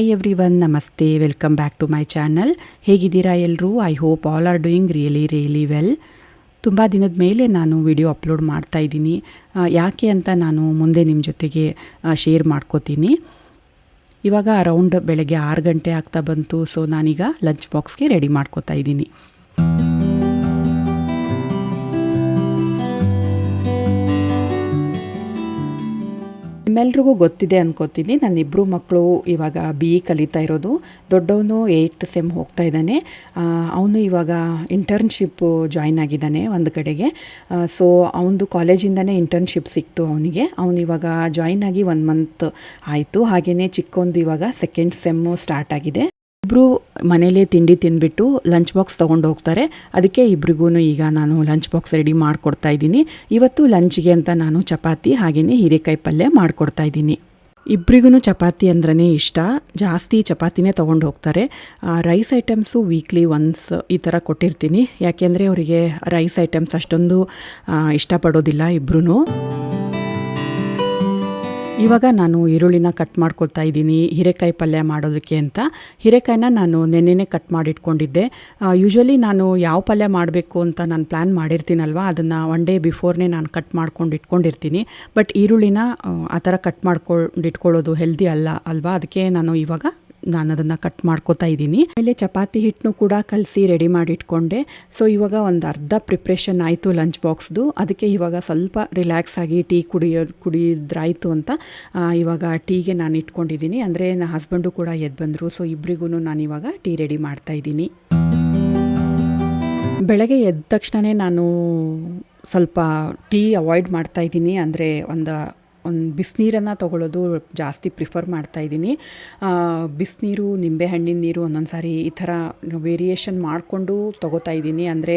Hi everyone, ನಮಸ್ತೆ, welcome back to my channel. ಹೇಗಿದ್ದೀರಾ ಎಲ್ಲರೂ? I hope all are doing really well. ತುಂಬ ದಿನದ ಮೇಲೆ ನಾನು ವಿಡಿಯೋ ಅಪ್ಲೋಡ್ ಮಾಡ್ತಾಯಿದ್ದೀನಿ. ಯಾಕೆ ಅಂತ ನಾನು ಮುಂದೆ ನಿಮ್ಮ ಜೊತೆಗೆ ಶೇರ್ ಮಾಡ್ಕೋತೀನಿ. ಇವಾಗ ಅರೌಂಡ್ ಬೆಳಗ್ಗೆ 6 ಗಂಟೆ ಆಗ್ತಾ ಬಂತು. ಸೊ ನಾನೀಗ ಲಂಚ್ ಬಾಕ್ಸ್ಗೆ ರೆಡಿ ಮಾಡ್ಕೋತಾ ಇದ್ದೀನಿ. ನಿಮ್ಮೆಲ್ರಿಗೂ ಗೊತ್ತಿದೆ ಅನ್ಕೋತೀನಿ, ನನ್ನಿಬ್ಬರು ಮಕ್ಕಳು ಇವಾಗ BE ಕಲಿತಾ ಇರೋದು. ದೊಡ್ಡವನು 8th ಸೆಮ್ ಹೋಗ್ತಾ ಇದ್ದಾನೆ. ಅವನು ಇವಾಗ ಇಂಟರ್ನ್ಶಿಪ್ಪು ಜಾಯ್ನ್ ಆಗಿದ್ದಾನೆ ಒಂದು ಕಡೆಗೆ. ಸೊ ಅವನದು ಕಾಲೇಜಿಂದನೇ ಇಂಟರ್ನ್ಶಿಪ್ ಸಿಕ್ತು ಅವನಿಗೆ. ಅವನು ಇವಾಗ ಜಾಯ್ನ್ ಆಗಿ 1 ಮಂತ್ ಆಯಿತು. ಹಾಗೆಯೇ ಚಿಕ್ಕವನು ಇವಾಗ 2nd ಸೆಮ್ಮು ಸ್ಟಾರ್ಟ್ ಆಗಿದೆ. ಇಬ್ಬರು ಮನೇಲೇ ತಿಂಡಿ ತಿಂದುಬಿಟ್ಟು ಲಂಚ್ ಬಾಕ್ಸ್ ತೊಗೊಂಡು ಹೋಗ್ತಾರೆ. ಅದಕ್ಕೆ ಇಬ್ರಿಗೂ ಈಗ ನಾನು ಲಂಚ್ ಬಾಕ್ಸ್ ರೆಡಿ ಮಾಡಿಕೊಡ್ತಾ ಇದ್ದೀನಿ. ಇವತ್ತು ಲಂಚ್ಗೆ ಅಂತ ನಾನು ಚಪಾತಿ ಹಾಗೆಯೇ ಹೀರೆಕಾಯಿ ಪಲ್ಯ ಮಾಡಿಕೊಡ್ತಾ ಇದ್ದೀನಿ. ಇಬ್ರಿಗೂ ಚಪಾತಿ ಅಂದ್ರೇ ಇಷ್ಟ, ಜಾಸ್ತಿ ಚಪಾತಿನೇ ತೊಗೊಂಡು ಹೋಗ್ತಾರೆ. ರೈಸ್ ಐಟಮ್ಸು ವೀಕ್ಲಿ ಒನ್ಸ್ ಈ ಥರ ಕೊಟ್ಟಿರ್ತೀನಿ, ಯಾಕೆಂದರೆ ಅವರಿಗೆ ರೈಸ್ ಐಟಮ್ಸ್ ಅಷ್ಟೊಂದು ಇಷ್ಟಪಡೋದಿಲ್ಲ ಇಬ್ಬರೂ. ಇವಾಗ ನಾನು ಈರುಳ್ಳಿನ ಕಟ್ ಮಾಡ್ಕೊಳ್ತಾ ಇದ್ದೀನಿ ಹೀರೆಕಾಯಿ ಪಲ್ಯ ಮಾಡೋದಕ್ಕೆ ಅಂತ. ಹೀರೆಕಾಯಿನ ನಾನು ನೆನ್ನೆನೇ ಕಟ್ ಮಾಡಿಟ್ಕೊಂಡಿದ್ದೆ. ಯೂಶ್ವಲಿ ನಾನು ಯಾವ ಪಲ್ಯ ಮಾಡಬೇಕು ಅಂತ ನಾನು ಪ್ಲ್ಯಾನ್ ಮಾಡಿರ್ತೀನಲ್ವ, ಅದನ್ನು 1 ಡೇ ಬಿಫೋರ್ನೇ ನಾನು ಕಟ್ ಮಾಡ್ಕೊಂಡು ಇಟ್ಕೊಂಡಿರ್ತೀನಿ. ಬಟ್ ಈರುಳ್ಳಿನ ಆ ಥರ ಕಟ್ ಇಟ್ಕೊಳ್ಳೋದು ಹೆಲ್ದಿ ಅಲ್ವಾ, ಅದಕ್ಕೆ ನಾನು ಅದನ್ನು ಕಟ್ ಮಾಡ್ಕೋತಾ ಇದ್ದೀನಿ. ಆಮೇಲೆ ಚಪಾತಿ ಹಿಟ್ಟನ್ನು ಕೂಡ ಕಲಸಿ ರೆಡಿ ಮಾಡಿ ಇಟ್ಕೊಂಡೆ. ಸೊ ಇವಾಗ ಒಂದು ಅರ್ಧ ಪ್ರಿಪ್ರೇಷನ್ ಆಯಿತು ಲಂಚ್ ಬಾಕ್ಸ್ದು. ಅದಕ್ಕೆ ಇವಾಗ ಸ್ವಲ್ಪ ರಿಲ್ಯಾಕ್ಸ್ ಆಗಿ ಟೀ ಕುಡಿದ್ರಾಯಿತು ಅಂತ ಇವಾಗ ಟೀಗೆ ನಾನು ಇಟ್ಕೊಂಡಿದ್ದೀನಿ. ಅಂದರೆ ನನ್ನ ಹಸ್ಬೆಂಡು ಕೂಡ ಎದ್ದು ಬಂದರು. ಸೊ ಇಬ್ಬರಿಗೂ ನಾನು ಇವಾಗ ಟೀ ರೆಡಿ ಮಾಡ್ತಾ ಇದ್ದೀನಿ. ಬೆಳಗ್ಗೆ ಎದ್ದ ತಕ್ಷಣವೇ ನಾನು ಸ್ವಲ್ಪ ಟೀ ಅವಾಯ್ಡ್ ಮಾಡ್ತಾಯಿದ್ದೀನಿ. ಅಂದರೆ ಒಂದು ಬಿಸಿನೀರನ್ನು ತೊಗೊಳ್ಳೋದು ಜಾಸ್ತಿ ಪ್ರಿಫರ್ ಮಾಡ್ತಾಯಿದ್ದೀನಿ. ಬಿಸಿನೀರು, ನಿಂಬೆಹಣ್ಣಿನ ನೀರು ಒಂದೊಂದು ಸಾರಿ ಈ ಥರ ವೇರಿಯೇಷನ್ ಮಾಡಿಕೊಂಡು ತೊಗೋತಾ ಇದ್ದೀನಿ. ಅಂದರೆ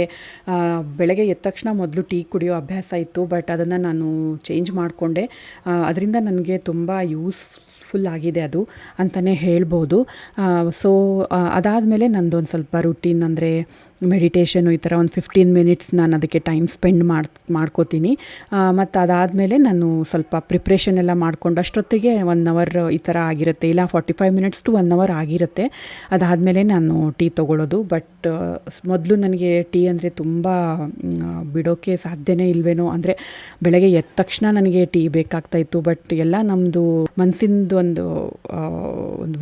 ಬೆಳಗ್ಗೆ ಎದ್ದ ತಕ್ಷಣ ಮೊದಲು ಟೀ ಕುಡಿಯೋ ಅಭ್ಯಾಸ ಇತ್ತು, ಬಟ್ ಅದನ್ನು ನಾನು ಚೇಂಜ್ ಮಾಡಿಕೊಂಡೆ. ಅದರಿಂದ ನನಗೆ ತುಂಬ ಯೂಸ್ಫುಲ್ ಆಗಿದೆ ಅದು ಅಂತಲೇ ಹೇಳ್ಬೋದು. ಸೊ ಅದಾದಮೇಲೆ ನಂದೊಂದು ಸ್ವಲ್ಪ ರುಟೀನ್ ಅಂದರೆ ಮೆಡಿಟೇಷನು, ಈ ಥರ ಒಂದು 15 ಮಿನಿಟ್ಸ್ ನಾನು ಅದಕ್ಕೆ ಟೈಮ್ ಸ್ಪೆಂಡ್ ಮಾಡ್ಕೋತೀನಿ. ಮತ್ತು ಅದಾದಮೇಲೆ ನಾನು ಸ್ವಲ್ಪ ಪ್ರಿಪ್ರೇಷನ್ ಎಲ್ಲ ಮಾಡಿಕೊಂಡು ಅಷ್ಟೊತ್ತಿಗೆ 1 ಅವರ್ ಈ ಥರ ಆಗಿರುತ್ತೆ, ಇಲ್ಲ 45 ಮಿನಿಟ್ಸ್ ಟು 1 ಅವರ್ ಆಗಿರುತ್ತೆ. ಅದಾದಮೇಲೆ ನಾನು ಟೀ ತೊಗೊಳ್ಳೋದು. ಬಟ್ ಮೊದಲು ನನಗೆ ಟೀ ಅಂದರೆ ತುಂಬ ಬಿಡೋಕ್ಕೆ ಸಾಧ್ಯನೇ ಇಲ್ವೇನೋ. ಅಂದರೆ ಬೆಳಗ್ಗೆ ಎದ್ದ ತಕ್ಷಣ ನನಗೆ ಟೀ ಬೇಕಾಗ್ತಾಯಿತ್ತು. ಬಟ್ ಎಲ್ಲ ನಮ್ಮದು ಮನಸ್ಸಿಂದು ಒಂದು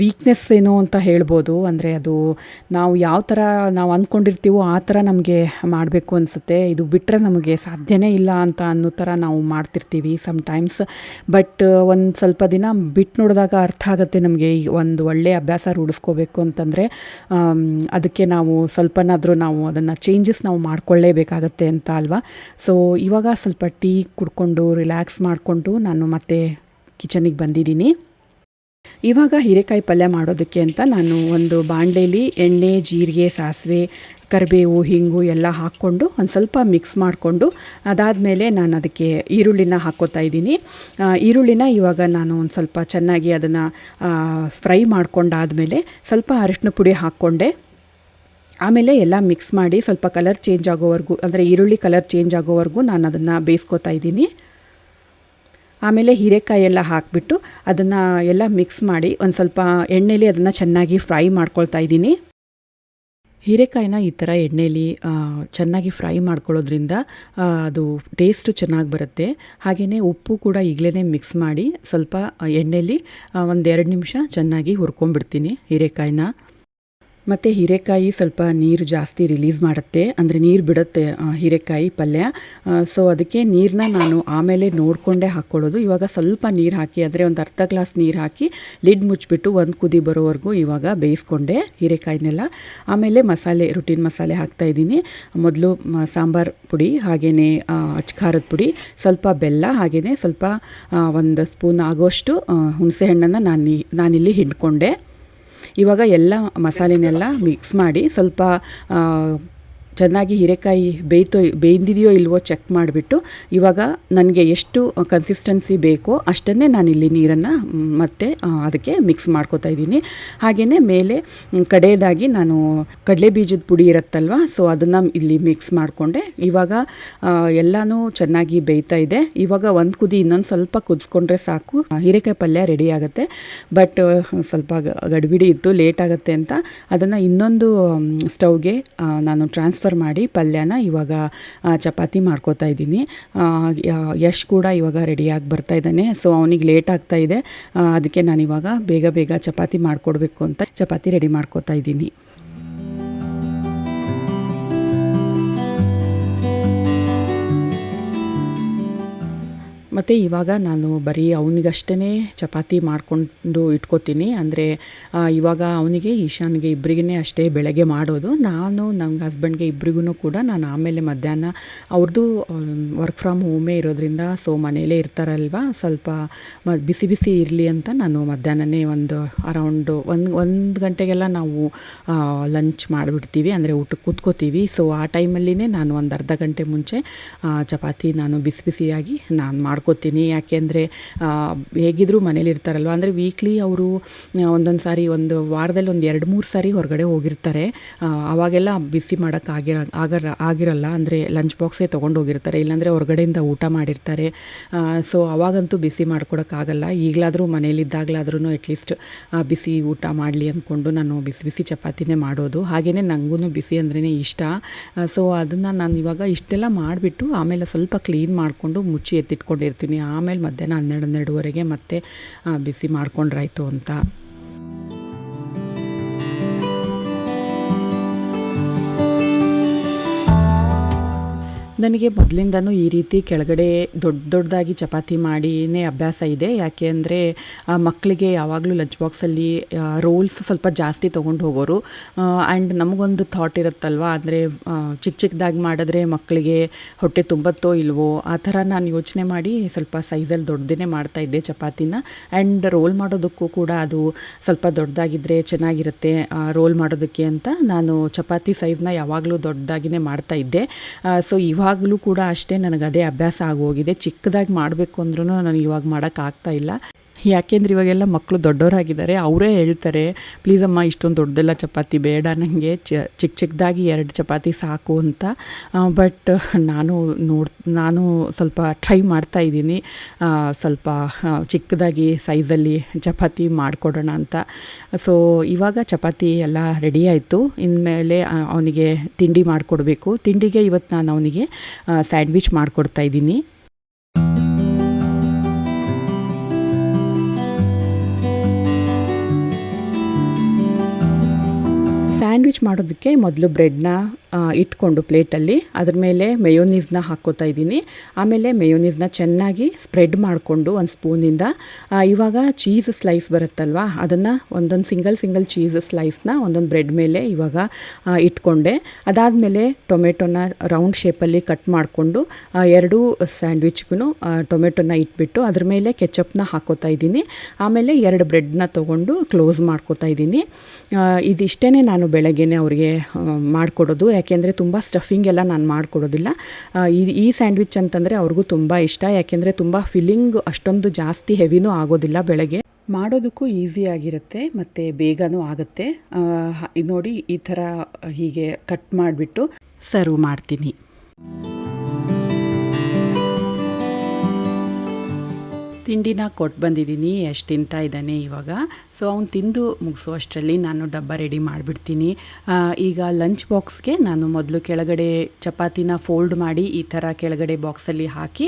ವೀಕ್ನೆಸ್ ಏನೋ ಅಂತ ಹೇಳ್ಬೋದು. ಅಂದರೆ ಅದು ನಾವು ಯಾವ ಥರ ನಾವು ಅಂದ್ಕೊಂಡಿರ್ತೀವೋ ಆ ಥರ ನಮಗೆ ಮಾಡಬೇಕು ಅನಿಸುತ್ತೆ. ಇದು ಬಿಟ್ಟರೆ ನಮಗೆ ಸಾಧ್ಯನೇ ಇಲ್ಲ ಅಂತ ಅನ್ನೋ ಥರ ನಾವು ಮಾಡ್ತಿರ್ತೀವಿ ಸಮ್ಟೈಮ್ಸ್. ಬಟ್ ಒಂದು ಸ್ವಲ್ಪ ದಿನ ಬಿಟ್ಟು ನೋಡಿದಾಗ ಅರ್ಥ ಆಗುತ್ತೆ ನಮಗೆ ಈ ಒಂದು ಒಳ್ಳೆಯ ಅಭ್ಯಾಸ ರೂಢಿಸ್ಕೋಬೇಕು ಅಂತಂದರೆ ಅದಕ್ಕೆ ನಾವು ಸ್ವಲ್ಪನಾದರೂ ನಾವು ಅದನ್ನು ಚೇಂಜಸ್ ನಾವು ಮಾಡ್ಕೊಳ್ಳೇಬೇಕಾಗತ್ತೆ ಅಂತ ಅಲ್ವಾ. ಸೊ ಇವಾಗ ಸ್ವಲ್ಪ ಟೀ ಕುಡ್ಕೊಂಡು ರಿಲ್ಯಾಕ್ಸ್ ಮಾಡಿಕೊಂಡು ನಾನು ಮತ್ತೆ ಕಿಚನಿಗೆ ಬಂದಿದ್ದೀನಿ. ಇವಾಗ ಹೀರೆಕಾಯಿ ಪಲ್ಯ ಮಾಡೋದಕ್ಕೆ ಅಂತ ನಾನು ಒಂದು ಬಾಣಲೆಯಲ್ಲಿ ಎಣ್ಣೆ, ಜೀರಿಗೆ, ಸಾಸಿವೆ, ಕರಿಬೇವು, ಹಿಂಗು ಎಲ್ಲ ಹಾಕ್ಕೊಂಡು ಒಂದು ಸ್ವಲ್ಪ ಮಿಕ್ಸ್ ಮಾಡಿಕೊಂಡು ಅದಾದಮೇಲೆ ನಾನು ಅದಕ್ಕೆ ಈರುಳ್ಳಿನ ಹಾಕ್ಕೋತಾ ಇದ್ದೀನಿ. ಈರುಳ್ಳಿನ ಇವಾಗ ನಾನು ಒಂದು ಸ್ವಲ್ಪ ಚೆನ್ನಾಗಿ ಅದನ್ನು ಫ್ರೈ ಮಾಡ್ಕೊಂಡಾದಮೇಲೆ ಸ್ವಲ್ಪ ಅರಿಶಿನ ಪುಡಿ ಹಾಕ್ಕೊಂಡೆ. ಆಮೇಲೆ ಎಲ್ಲ ಮಿಕ್ಸ್ ಮಾಡಿ ಸ್ವಲ್ಪ ಕಲರ್ ಚೇಂಜ್ ಆಗೋವರೆಗೂ, ಅಂದರೆ ಈರುಳ್ಳಿ ಕಲರ್ ಚೇಂಜ್ ಆಗೋವರೆಗೂ ನಾನು ಅದನ್ನು ಬೇಯಿಸ್ಕೊತಾ ಇದ್ದೀನಿ. ಆಮೇಲೆ ಹೀರೆಕಾಯಿ ಎಲ್ಲ ಹಾಕಿಬಿಟ್ಟು ಅದನ್ನು ಎಲ್ಲ ಮಿಕ್ಸ್ ಮಾಡಿ ಒಂದು ಸ್ವಲ್ಪ ಎಣ್ಣೆಲಿ ಅದನ್ನು ಚೆನ್ನಾಗಿ ಫ್ರೈ ಮಾಡ್ಕೊಳ್ತಾ ಇದ್ದೀನಿ. ಹೀರೆಕಾಯಿನ ಈ ಥರ ಎಣ್ಣೆಲಿ ಚೆನ್ನಾಗಿ ಫ್ರೈ ಮಾಡ್ಕೊಳ್ಳೋದ್ರಿಂದ ಅದು ಟೇಸ್ಟು ಚೆನ್ನಾಗಿ ಬರುತ್ತೆ. ಹಾಗೆಯೇ ಉಪ್ಪು ಕೂಡ ಈಗಲೇ ಮಿಕ್ಸ್ ಮಾಡಿ ಸ್ವಲ್ಪ ಎಣ್ಣೆಲಿ 1-2 ನಿಮಿಷ ಚೆನ್ನಾಗಿ ಹುರ್ಕೊಂಡ್ಬಿಡ್ತೀನಿ ಹೀರೆಕಾಯಿನ. ಮತ್ತು ಹೀರೆಕಾಯಿ ಸ್ವಲ್ಪ ನೀರು ಜಾಸ್ತಿ ರಿಲೀಸ್ ಮಾಡುತ್ತೆ, ಅಂದರೆ ನೀರು ಬಿಡುತ್ತೆ ಹೀರೆಕಾಯಿ ಪಲ್ಯ. ಸೊ ಅದಕ್ಕೆ ನೀರನ್ನ ನಾನು ಆಮೇಲೆ ನೋಡಿಕೊಂಡೇ ಹಾಕ್ಕೊಳ್ಳೋದು. ಇವಾಗ ಸ್ವಲ್ಪ ನೀರು ಹಾಕಿ, ಅಂದರೆ ಒಂದು ಅರ್ಧ ಗ್ಲಾಸ್ ನೀರು ಹಾಕಿ ಲಿಡ್ ಮುಚ್ಚಿಬಿಟ್ಟು 1 ಕುದಿ ಬರೋವರೆಗೂ ಇವಾಗ ಬೇಯಿಸ್ಕೊಂಡೆ ಹೀರೆಕಾಯಿನೆಲ್ಲ. ಆಮೇಲೆ ರುಟೀನ್ ಮಸಾಲೆ ಹಾಕ್ತಾಯಿದ್ದೀನಿ. ಮೊದಲು ಸಾಂಬಾರು ಪುಡಿ, ಹಾಗೆಯೇ ಅಚ್ಕಾರದ ಪುಡಿ, ಸ್ವಲ್ಪ ಬೆಲ್ಲ, ಹಾಗೆಯೇ ಸ್ವಲ್ಪ 1 ಸ್ಪೂನ್ ಆಗೋಷ್ಟು ಹುಣಸೆಹಣ್ಣನ್ನು ನಾನಿಲ್ಲಿ ಹಿಂಡ್ಕೊಂಡೆ. ಇವಾಗ ಎಲ್ಲ ಮಸಾಲೆನೆಲ್ಲ ಮಿಕ್ಸ್ ಮಾಡಿ ಸ್ವಲ್ಪ ಚೆನ್ನಾಗಿ ಹೀರೆಕಾಯಿ ಬೇಯ್ದಿದೆಯೋ ಇಲ್ವೋ ಚೆಕ್ ಮಾಡಿಬಿಟ್ಟು ಇವಾಗ ನನಗೆ ಎಷ್ಟು ಕನ್ಸಿಸ್ಟೆನ್ಸಿ ಬೇಕೋ ಅಷ್ಟನ್ನೇ ನಾನಿಲ್ಲಿ ನೀರನ್ನು ಮತ್ತೆ ಅದಕ್ಕೆ ಮಿಕ್ಸ್ ಮಾಡ್ಕೊತಾ ಇದ್ದೀನಿ. ಹಾಗೆಯೇ ಮೇಲೆ ಕಡೆಯದಾಗಿ ನಾನು ಕಡಲೆ ಬೀಜದ ಪುಡಿ ಇರುತ್ತಲ್ವ, ಸೊ ಅದನ್ನು ಇಲ್ಲಿ ಮಿಕ್ಸ್ ಮಾಡಿಕೊಂಡೆ. ಇವಾಗ ಎಲ್ಲನೂ ಚೆನ್ನಾಗಿ ಬೇಯ್ತಾ ಇದೆ. ಇವಾಗ ಒಂದು ಕುದಿ ಇನ್ನೊಂದು ಸ್ವಲ್ಪ ಕುದಿಸ್ಕೊಂಡ್ರೆ ಸಾಕು, ಹೀರೆಕಾಯಿ ಪಲ್ಯ ರೆಡಿ ಆಗುತ್ತೆ. ಬಟ್ ಸ್ವಲ್ಪ ಗಡಿಬಿಡಿ ಇತ್ತು, ಲೇಟ್ ಆಗುತ್ತೆ ಅಂತ ಅದನ್ನು ಇನ್ನೊಂದು ಸ್ಟವ್ಗೆ ನಾನು ಟ್ರಾನ್ಸ್ಫರ್ ಮಾಡಿ ಪಲ್ಯನ ಇವಾಗ ಚಪಾತಿ ಮಾಡ್ಕೋತಾ ಇದ್ದೀನಿ. ಯಶ್ ಕೂಡ ಇವಾಗ ರೆಡಿಯಾಗಿ ಬರ್ತಾ ಇದ್ದಾನೆ. ಸೊ ಅವನಿಗೆ ಲೇಟ್ ಆಗ್ತಾ ಇದೆ, ಅದಕ್ಕೆ ನಾನು ಇವಾಗ ಬೇಗ ಬೇಗ ಚಪಾತಿ ಮಾಡಿಕೊಡ್ಬೇಕು ಅಂತ ಚಪಾತಿ ರೆಡಿ ಮಾಡ್ಕೋತಾ ಇದ್ದೀನಿ. ಮತ್ತು ಇವಾಗ ನಾನು ಬರೀ ಅವನಿಗಷ್ಟೇ ಚಪಾತಿ ಮಾಡಿಕೊಂಡು ಇಟ್ಕೋತೀನಿ. ಅಂದರೆ ಇವಾಗ ಅವನಿಗೆ ಈಶಾನ್ಗೆ ಇಬ್ಬರಿಗೇ ಅಷ್ಟೇ ಬೆಳಗ್ಗೆ ಮಾಡೋದು. ನಾನು ನಮ್ಮ ಹಸ್ಬೆಂಡ್ಗೆ ಇಬ್ಬರಿಗೂ ಕೂಡ ನಾನು ಆಮೇಲೆ ಮಧ್ಯಾಹ್ನ ಅವ್ರದ್ದು ವರ್ಕ್ ಫ್ರಮ್ ಹೋಮೇ ಇರೋದ್ರಿಂದ, ಸೊ ಮನೇಲೇ ಇರ್ತಾರಲ್ವ, ಸ್ವಲ್ಪ ಬಿಸಿ ಬಿಸಿ ಇರಲಿ ಅಂತ ನಾನು ಮಧ್ಯಾಹ್ನನೇ ಒಂದು ಅರೌಂಡು ಒಂದು ಗಂಟೆಗೆಲ್ಲ ನಾವು ಲಂಚ್ ಮಾಡಿಬಿಡ್ತೀವಿ, ಅಂದರೆ ಊಟಕ್ಕೆ ಕೂತ್ಕೋತೀವಿ. ಸೊ ಆ ಟೈಮಲ್ಲಿನೇ ನಾನು ಒಂದು ಅರ್ಧ ಗಂಟೆ ಮುಂಚೆ ಚಪಾತಿ ನಾನು ಬಿಸಿ ಬಿಸಿಯಾಗಿ ನಾನು ಮಾಡ್ಕೋತೀನಿ. ಯಾಕೆಂದರೆ ಹೇಗಿದ್ದರೂ ಮನೇಲಿ ಇರ್ತಾರಲ್ವ, ಅಂದರೆ ವೀಕ್ಲಿ ಅವರು ಒಂದೊಂದು ಸಾರಿ ಒಂದು ವಾರದಲ್ಲಿ ಒಂದು 2-3 ಸಾರಿ ಹೊರಗಡೆ ಹೋಗಿರ್ತಾರೆ. ಆವಾಗೆಲ್ಲ ಬಿಸಿ ಆಗಿರಲ್ಲ, ಅಂದರೆ ಲಂಚ್ ಬಾಕ್ಸೇ ತೊಗೊಂಡು ಹೋಗಿರ್ತಾರೆ, ಇಲ್ಲಾಂದರೆ ಹೊರಗಡೆಯಿಂದ ಊಟ ಮಾಡಿರ್ತಾರೆ. ಸೊ ಅವಾಗಂತೂ ಬಿಸಿ ಮಾಡ್ಕೊಡೋಕ್ಕಾಗಲ್ಲ. ಈಗಲಾದರೂ ಮನೇಲಿದ್ದಾಗಲಾದ್ರೂ ಅಟ್ಲೀಸ್ಟ್ ಬಿಸಿ ಊಟ ಮಾಡಲಿ ಅಂದ್ಕೊಂಡು ನಾನು ಬಿಸಿ ಬಿಸಿ ಚಪಾತಿನೇ ಮಾಡೋದು. ಹಾಗೆಯೇ ನನಗೂ ಬಿಸಿ ಅಂದ್ರೇ ಇಷ್ಟ. ಸೊ ಅದನ್ನು ನಾನು ಇವಾಗ ಇಷ್ಟೆಲ್ಲ ಮಾಡಿಬಿಟ್ಟು ಆಮೇಲೆ ಸ್ವಲ್ಪ ಕ್ಲೀನ್ ಮಾಡಿಕೊಂಡು ಮುಚ್ಚಿ ಎತ್ತಿಟ್ಕೊಂಡಿರ್ತೀನಿ. ಆಮೇಲೆ ಮಧ್ಯಾಹ್ನ 12-12ವರೆಗೆ ಮತ್ತೆ ಬಿಸಿ ಮಾಡ್ಕೊಂಡ್ರಾಯ್ತು ಅಂತ. ನನಗೆ ಮೊದಲಿಂದನೂ ಈ ರೀತಿ ಕೆಳಗಡೆ ದೊಡ್ಡದಾಗಿ ಚಪಾತಿ ಮಾಡಿನೇ ಅಭ್ಯಾಸ ಇದೆ. ಯಾಕೆ ಅಂದರೆ ಮಕ್ಕಳಿಗೆ ಯಾವಾಗಲೂ ಲಂಚ್ ಬಾಕ್ಸಲ್ಲಿ ರೋಲ್ಸ್ ಸ್ವಲ್ಪ ಜಾಸ್ತಿ ತೊಗೊಂಡು ಹೋಗೋರು. ಆ್ಯಂಡ್ ನಮಗೊಂದು ಥಾಟ್ ಇರುತ್ತಲ್ವ, ಅಂದರೆ ಚಿಕ್ಕದಾಗಿ ಮಾಡಿದ್ರೆ ಮಕ್ಕಳಿಗೆ ಹೊಟ್ಟೆ ತುಂಬತ್ತೋ ಇಲ್ವೋ ಆ ಥರ ನಾನು ಯೋಚನೆ ಮಾಡಿ ಸ್ವಲ್ಪ ಸೈಜಲ್ಲಿ ದೊಡ್ಡದೇ ಮಾಡ್ತಾಯಿದ್ದೆ ಚಪಾತಿನ. ಆ್ಯಂಡ್ ರೋಲ್ ಮಾಡೋದಕ್ಕೂ ಕೂಡ ಅದು ಸ್ವಲ್ಪ ದೊಡ್ಡದಾಗಿದ್ದರೆ ಚೆನ್ನಾಗಿರುತ್ತೆ ರೋಲ್ ಮಾಡೋದಕ್ಕೆ ಅಂತ ನಾನು ಚಪಾತಿ ಸೈಜ್ನ ಯಾವಾಗಲೂ ದೊಡ್ಡದಾಗಿಯೇ ಮಾಡ್ತಾಯಿದ್ದೆ. ಸೊ ಇವಾಗಲೂ ಕೂಡ ಅಷ್ಟೇ ನನಗೆ ಅದೇ ಅಭ್ಯಾಸ ಆಗೋಗಿದೆ. ಚಿಕ್ಕದಾಗಿ ಮಾಡಬೇಕು ಅಂದ್ರೂ ನನಗೆ ಇವಾಗ ಮಾಡೋಕ್ಕಾಗ್ತಾ ಇಲ್ಲ. ಯಾಕೆಂದ್ರೆ ಇವಾಗೆಲ್ಲ ಮಕ್ಕಳು ದೊಡ್ಡವರಾಗಿದ್ದಾರೆ, ಅವರೇ ಹೇಳ್ತಾರೆ ಪ್ಲೀಸ್ ಅಮ್ಮ ಇಷ್ಟೊಂದು ದೊಡ್ಡದೆಲ್ಲ ಚಪಾತಿ ಬೇಡ, ನನಗೆ ಚಿಕ್ಕದಾಗಿ 2 ಚಪಾತಿ ಸಾಕು ಅಂತ. ಬಟ್ ನಾನು ಸ್ವಲ್ಪ ಟ್ರೈ ಮಾಡ್ತಾಯಿದ್ದೀನಿ, ಸ್ವಲ್ಪ ಚಿಕ್ಕದಾಗಿ ಸೈಜಲ್ಲಿ ಚಪಾತಿ ಮಾಡಿಕೊಡೋಣ ಅಂತ. ಸೊ ಇವಾಗ ಚಪಾತಿ ಎಲ್ಲ ರೆಡಿ ಆಯಿತು. ಇನ್ಮೇಲೆ ಅವನಿಗೆ ತಿಂಡಿ ಮಾಡಿಕೊಡ್ಬೇಕು. ತಿಂಡಿಗೆ ಇವತ್ತು ನಾನು ಅವನಿಗೆ ಸ್ಯಾಂಡ್ವಿಚ್ ಮಾಡಿಕೊಡ್ತಾಯಿದ್ದೀನಿ. ಸ್ಯಾಂಡ್ವಿಚ್ ಮಾಡೋದಕ್ಕೆ ಮೊದಲು ಬ್ರೆಡ್ನ ಇಟ್ಕೊಂಡು ಪ್ಲೇಟಲ್ಲಿ ಅದ್ರ ಮೇಲೆ ಮೇಯೋನೀಸ್ನ ಹಾಕ್ಕೋತಾ ಇದ್ದೀನಿ. ಆಮೇಲೆ ಮೇಯೋನೀಸ್ನ ಚೆನ್ನಾಗಿ ಸ್ಪ್ರೆಡ್ ಮಾಡಿಕೊಂಡು ಒಂದು ಸ್ಪೂನಿಂದ ಇವಾಗ ಚೀಸ್ ಸ್ಲೈಸ್ ಬರುತ್ತಲ್ವ, ಅದನ್ನು ಒಂದೊಂದು ಸಿಂಗಲ್ ಚೀಸ್ ಸ್ಲೈಸ್ನ ಒಂದೊಂದು ಬ್ರೆಡ್ ಮೇಲೆ ಇವಾಗ ಇಟ್ಕೊಂಡೆ. ಅದಾದಮೇಲೆ ಟೊಮೆಟೊನ ರೌಂಡ್ ಶೇಪಲ್ಲಿ ಕಟ್ ಮಾಡಿಕೊಂಡು 2 ಸ್ಯಾಂಡ್ವಿಚ್ಗೂ ಟೊಮೆಟೊನ ಇಟ್ಬಿಟ್ಟು ಅದ್ರ ಮೇಲೆ ಕೆಚಪ್ನ ಹಾಕ್ಕೋತಾ ಇದ್ದೀನಿ. ಆಮೇಲೆ 2 ಬ್ರೆಡ್ನ ತೊಗೊಂಡು ಕ್ಲೋಸ್ ಮಾಡ್ಕೋತಾ ಇದ್ದೀನಿ. ಇದಿಷ್ಟೇ ನಾನು ಬೆಳಗ್ಗೆನೇ ಅವ್ರಿಗೆ ಮಾಡಿಕೊಡೋದು. ಯಾಕೆಂದರೆ ತುಂಬ ಸ್ಟಫಿಂಗ್ ಎಲ್ಲ ನಾನು ಮಾಡಿಕೊಡೋದಿಲ್ಲ. ಈ ಸ್ಯಾಂಡ್ವಿಚ್ ಅಂತಂದರೆ ಅವ್ರಿಗೂ ತುಂಬ ಇಷ್ಟ. ಯಾಕೆಂದರೆ ತುಂಬ ಫಿಲ್ಲಿಂಗ್ ಅಷ್ಟೊಂದು ಜಾಸ್ತಿ ಹೆವಿನೂ ಆಗೋದಿಲ್ಲ. ಬೆಳಗ್ಗೆ ಮಾಡೋದಕ್ಕೂ ಈಸಿಯಾಗಿರುತ್ತೆ ಮತ್ತು ಬೇಗನೂ ಆಗುತ್ತೆ. ನೋಡಿ ಈ ಥರ ಹೀಗೆ ಕಟ್ ಮಾಡಿಬಿಟ್ಟು ಸರ್ವ್ ಮಾಡ್ತೀನಿ. ತಿಂಡಿನ ಕೊಟ್ಟು ಬಂದಿದ್ದೀನಿ, ಎಷ್ಟು ತಿಂತಾ ಇದ್ದಾನೆ ಇವಾಗ. ಸೊ ಅವ್ನು ತಿಂದು ಮುಗಿಸೋಷ್ಟರಲ್ಲಿ ನಾನು ಡಬ್ಬ ರೆಡಿ ಮಾಡಿಬಿಡ್ತೀನಿ. ಈಗ ಲಂಚ್ ಬಾಕ್ಸ್ಗೆ ನಾನು ಮೊದಲು ಕೆಳಗಡೆ ಚಪಾತಿನ ಫೋಲ್ಡ್ ಮಾಡಿ ಈ ಥರ ಕೆಳಗಡೆ ಬಾಕ್ಸಲ್ಲಿ ಹಾಕಿ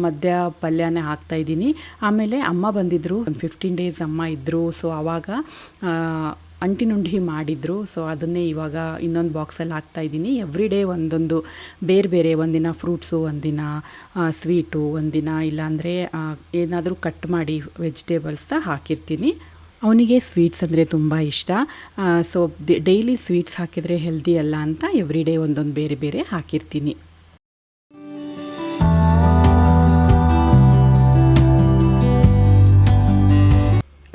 ಮಧ್ಯ ಪಲ್ಯನೇ ಹಾಕ್ತಾಯಿದ್ದೀನಿ. ಆಮೇಲೆ ಅಮ್ಮ ಬಂದಿದ್ದರು, ಒಂದು 15 ಡೇಸ್ ಅಮ್ಮ ಇದ್ದರು. ಸೊ ಆವಾಗ ಅಂಟಿನುಂಡಿ ಮಾಡಿದರು. ಸೊ ಅದನ್ನೇ ಇವಾಗ ಇನ್ನೊಂದು ಬಾಕ್ಸಲ್ಲಿ ಹಾಕ್ತಾಯಿದ್ದೀನಿ. ಎವ್ರಿ ಡೇ ಒಂದೊಂದು ಬೇರೆ ಒಂದಿನ ಫ್ರೂಟ್ಸು, ಒಂದಿನ ಸ್ವೀಟು, ಒಂದಿನ ಇಲ್ಲಾಂದರೆ ಏನಾದರೂ ಕಟ್ ಮಾಡಿ ವೆಜಿಟೇಬಲ್ಸ ಹಾಕಿರ್ತೀನಿ. ಅವನಿಗೆ ಸ್ವೀಟ್ಸ್ ಅಂದರೆ ತುಂಬ ಇಷ್ಟ. ಸೊ ಡೈಲಿ ಸ್ವೀಟ್ಸ್ ಹಾಕಿದರೆ ಹೆಲ್ದಿ ಅಲ್ಲ ಅಂತ ಎವ್ರಿ ಡೇ ಒಂದೊಂದು ಬೇರೆ ಹಾಕಿರ್ತೀನಿ.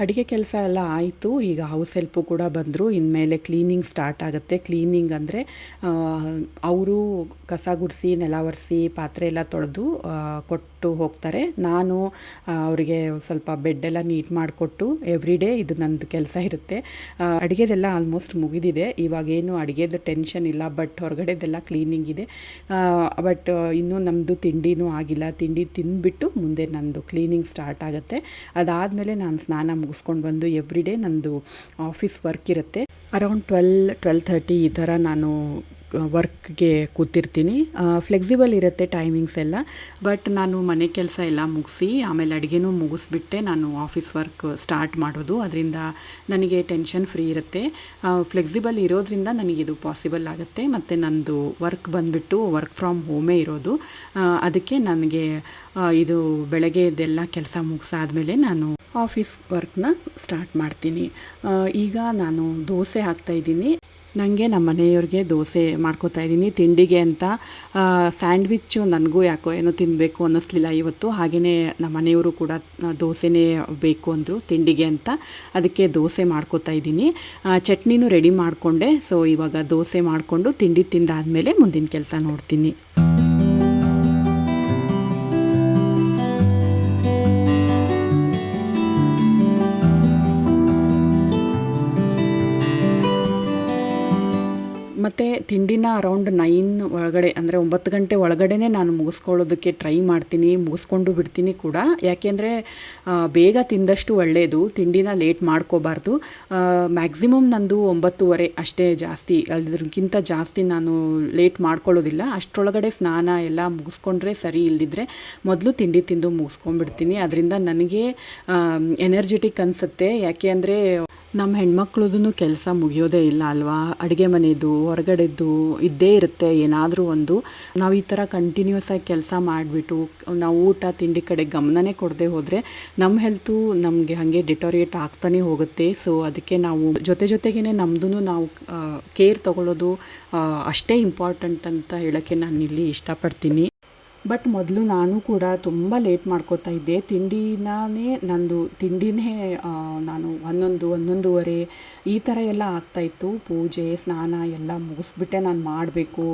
ಅಡುಗೆ ಕೆಲಸ ಎಲ್ಲ ಆಯಿತು. ಈಗ ಹೌಸ್ ಹೆಲ್ಪು ಕೂಡ ಬಂದರು. ಇನ್ಮೇಲೆ ಕ್ಲೀನಿಂಗ್ ಸ್ಟಾರ್ಟ್ ಆಗುತ್ತೆ. ಕ್ಲೀನಿಂಗ್ ಅಂದರೆ ಅವರು ಕಸ ಗುಡಿಸಿ, ನೆಲ ಒರೆಸಿ, ಪಾತ್ರೆ ಎಲ್ಲ ತೊಳೆದು ಕೊಟ್ಟು ಹೋಗ್ತಾರೆ. ನಾನು ಅವರಿಗೆ ಸ್ವಲ್ಪ ಬೆಡ್ಡೆಲ್ಲ ನೀಟ್ ಮಾಡಿಕೊಟ್ಟು ಎವ್ರಿ ಡೇ ಇದು ನನ್ನದು ಕೆಲಸ ಇರುತ್ತೆ. ಅಡುಗೆದೆಲ್ಲ ಆಲ್ಮೋಸ್ಟ್ ಮುಗಿದಿದೆ. ಇವಾಗೇನು ಅಡುಗೆದು ಟೆನ್ಷನ್ ಇಲ್ಲ, ಬಟ್ ಹೊರಗಡೆದೆಲ್ಲ ಕ್ಲೀನಿಂಗ್ ಇದೆ. ಬಟ್ ಇನ್ನೂ ನಮ್ಮದು ತಿಂಡಿನೂ ಆಗಿಲ್ಲ. ತಿಂಡಿ ತಿಂದುಬಿಟ್ಟು ಮುಂದೆ ನನ್ನದು ಕ್ಲೀನಿಂಗ್ ಸ್ಟಾರ್ಟ್ ಆಗುತ್ತೆ. ಅದಾದಮೇಲೆ ನಾನು ಸ್ನಾನ ಮುಗಿಸ್ಕೊಂಡು ಬಂದು ಎವ್ರಿ ಡೇ ನನ್ನದು ಆಫೀಸ್ ವರ್ಕ್ ಇರುತ್ತೆ. ಅರೌಂಡ್ 12-12:30 ಈ ಥರ ನಾನು ವರ್ಕ್ಗೆ ಕೂತಿರ್ತೀನಿ. ಫ್ಲೆಕ್ಸಿಬಲ್ ಇರುತ್ತೆ ಟೈಮಿಂಗ್ಸ್ ಎಲ್ಲ. ಬಟ್ ನಾನು ಮನೆ ಕೆಲಸ ಎಲ್ಲ ಮುಗಿಸಿ ಆಮೇಲೆ ಅಡುಗೆನೂ ಮುಗಿಸ್ಬಿಟ್ಟೆ ನಾನು ಆಫೀಸ್ ವರ್ಕ್ ಸ್ಟಾರ್ಟ್ ಮಾಡೋದು. ಅದರಿಂದ ನನಗೆ ಟೆನ್ಷನ್ ಫ್ರೀ ಇರುತ್ತೆ. ಫ್ಲೆಕ್ಸಿಬಲ್ ಇರೋದ್ರಿಂದ ನನಗಿದು ಪಾಸಿಬಲ್ ಆಗುತ್ತೆ. ಮತ್ತು ನನ್ನದು ವರ್ಕ್ ಬಂದುಬಿಟ್ಟು ವರ್ಕ್ ಫ್ರಮ್ ಹೋಮೇ ಇರೋದು. ಅದಕ್ಕೆ ನನಗೆ ಇದು ಬೆಳಗ್ಗೆ ಇದೆಲ್ಲ ಕೆಲಸ ಮುಗಿಸಾದ್ಮೇಲೆ ನಾನು ಆಫೀಸ್ ವರ್ಕ್ನ ಸ್ಟಾರ್ಟ್ ಮಾಡ್ತೀನಿ. ಈಗ ನಾನು ದೋಸೆ ಹಾಕ್ತಾಯಿದ್ದೀನಿ. ನನಗೆ ನಮ್ಮ ಮನೆಯವ್ರಿಗೆ ದೋಸೆ ಮಾಡ್ಕೋತಾ ಇದ್ದೀನಿ ತಿಂಡಿಗೆ ಅಂತ. ಸ್ಯಾಂಡ್ವಿಚ್ಚು ನನಗೂ ಯಾಕೋ ಏನೋ ತಿನ್ನಬೇಕು ಅನ್ನಿಸ್ಲಿಲ್ಲ ಇವತ್ತು. ಹಾಗೆಯೇ ನಮ್ಮ ಮನೆಯವರು ಕೂಡ ದೋಸೆನೇ ಬೇಕು ಅಂದರು ತಿಂಡಿಗೆ ಅಂತ. ಅದಕ್ಕೆ ದೋಸೆ ಮಾಡ್ಕೋತಾ ಇದ್ದೀನಿ. ಚಟ್ನಿನೂ ರೆಡಿ ಮಾಡಿಕೊಂಡೆ. ಸೊ ಇವಾಗ ದೋಸೆ ಮಾಡಿಕೊಂಡು ತಿಂಡಿ ತಿಂದಾದಮೇಲೆ ಮುಂದಿನ ಕೆಲಸ ನೋಡ್ತೀನಿ. ಮತ್ತು ತಿಂಡಿನ ಅರೌಂಡ್ 9 ಒಳಗಡೆ ಅಂದರೆ 9 ಗಂಟೆ ಒಳಗಡೆ ನಾನು ಮುಗಿಸ್ಕೊಳ್ಳೋದಕ್ಕೆ ಟ್ರೈ ಮಾಡ್ತೀನಿ. ಮುಗಿಸ್ಕೊಂಡು ಬಿಡ್ತೀನಿ ಕೂಡ. ಯಾಕೆಂದರೆ ಬೇಗ ತಿಂದಷ್ಟು ಒಳ್ಳೆಯದು. ತಿಂಡಿನ ಲೇಟ್ ಮಾಡ್ಕೋಬಾರ್ದು. ಮ್ಯಾಕ್ಸಿಮಮ್ ನಂದು 9:30 ಅಷ್ಟೇ, ಜಾಸ್ತಿ ಅದಕ್ಕಿಂತ ಜಾಸ್ತಿ ನಾನು ಲೇಟ್ ಮಾಡ್ಕೊಳ್ಳೋದಿಲ್ಲ. ಅಷ್ಟರೊಳಗಡೆ ಸ್ನಾನ ಎಲ್ಲ ಮುಗಿಸ್ಕೊಂಡ್ರೆ ಸರಿ. ಇಲ್ಲದಿದ್ದರೆ ಮೊದಲು ತಿಂಡಿ ತಿಂದು ಮುಗಿಸ್ಕೊಂಡ್ಬಿಡ್ತೀನಿ. ಅದರಿಂದ ನನಗೆ ಎನರ್ಜೆಟಿಕ್ ಅನಿಸುತ್ತೆ. ಯಾಕೆ ಅಂದರೆ ನಮ್ಮ ಹೆಣ್ಮಕ್ಳದ್ದು ಕೆಲಸ ಮುಗಿಯೋದೇ ಇಲ್ಲ ಅಲ್ವಾ. ಅಡುಗೆ ಮನೆಯದು, ಹೊರಗಡೆದ್ದು ಇದ್ದೇ ಇರುತ್ತೆ ಏನಾದರೂ ಒಂದು. ನಾವು ಈ ಥರ ಕಂಟಿನ್ಯೂಸ್ ಆಗಿ ಕೆಲಸ ಮಾಡಿಬಿಟ್ಟು ನಾವು ಊಟ ತಿಂಡಿ ಕಡೆ ಗಮನನೇ ಕೊಡದೆ ಹೋದರೆ ನಮ್ಮ ಹೆಲ್ತು ನಮಗೆ ಹಾಗೆ ಡಿಟೋರಿಯೇಟ್ ಆಗ್ತಾನೆ ಹೋಗುತ್ತೆ. ಸೊ ಅದಕ್ಕೆ ನಾವು ಜೊತೆಗೇ ನಮ್ಮದು ನಾವು ಕೇರ್ ತಗೊಳ್ಳೋದು ಅಷ್ಟೇ ಇಂಪಾರ್ಟೆಂಟ್ ಅಂತ ಹೇಳೋಕ್ಕೆ ನಾನು ಇಲ್ಲಿ ಇಷ್ಟಪಡ್ತೀನಿ. ಬಟ್ ಮೊದಲು ನಾನು ಕೂಡ ತುಂಬ ಲೇಟ್ ಮಾಡ್ಕೋತಾ ಇದ್ದೆ. ತಿಂಡಿನೇ ನಾನು 11:30 ಈ ಥರ ಎಲ್ಲ ಆಗ್ತಾಯಿತ್ತು. ಪೂಜೆ ಸ್ನಾನ ಎಲ್ಲ ಮುಗಿಸ್ಬಿಟ್ಟೆ ನಾನು ಮಾಡಬೇಕು,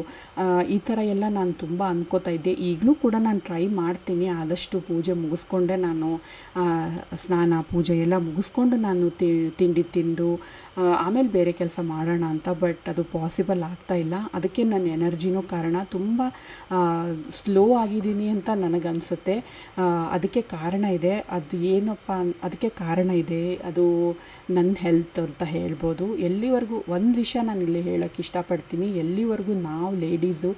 ಈ ಥರ ಎಲ್ಲ ನಾನು ತುಂಬ ಅಂದ್ಕೋತಾ ಇದ್ದೆ. ಈಗಲೂ ಕೂಡ ನಾನು ಟ್ರೈ ಮಾಡ್ತೀನಿ ಆದಷ್ಟು ಪೂಜೆ ಮುಗಿಸ್ಕೊಂಡೆ ನಾನು ಸ್ನಾನ ಪೂಜೆ ಎಲ್ಲ ಮುಗಿಸ್ಕೊಂಡು ನಾನು ತಿಂಡಿ ತಿಂದು ಆಮೇಲೆ ಬೇರೆ ಕೆಲಸ ಮಾಡೋಣ ಅಂತ. ಬಟ್ ಅದು ಪಾಸಿಬಲ್ ಆಗ್ತಾಯಿಲ್ಲ. ಅದಕ್ಕೆ ನನ್ನ ಎನರ್ಜಿನೂ ಕಾರಣ. ತುಂಬ ಸ್ಲೋ ಆಗಿದ್ದೀನಿ ಅಂತ ನನಗನ್ಸುತ್ತೆ. ಅದಕ್ಕೆ ಕಾರಣ ಇದೆ. ಅದು ಏನಪ್ಪ ಅದಕ್ಕೆ ಕಾರಣ ಇದೆ, ಅದು ನನ್ನ ಹೆಲ್ತ್ ಅಂತ ಹೇಳ್ಬೋದು. ಎಲ್ಲಿವರೆಗೂ ಒಂದು ವಿಷಯ ನಾನು ಇಲ್ಲಿ ಹೇಳೋಕ್ಕೆ ಇಷ್ಟಪಡ್ತೀನಿ. ಎಲ್ಲಿವರೆಗೂ ನಾವು ಲೇಡೀಸು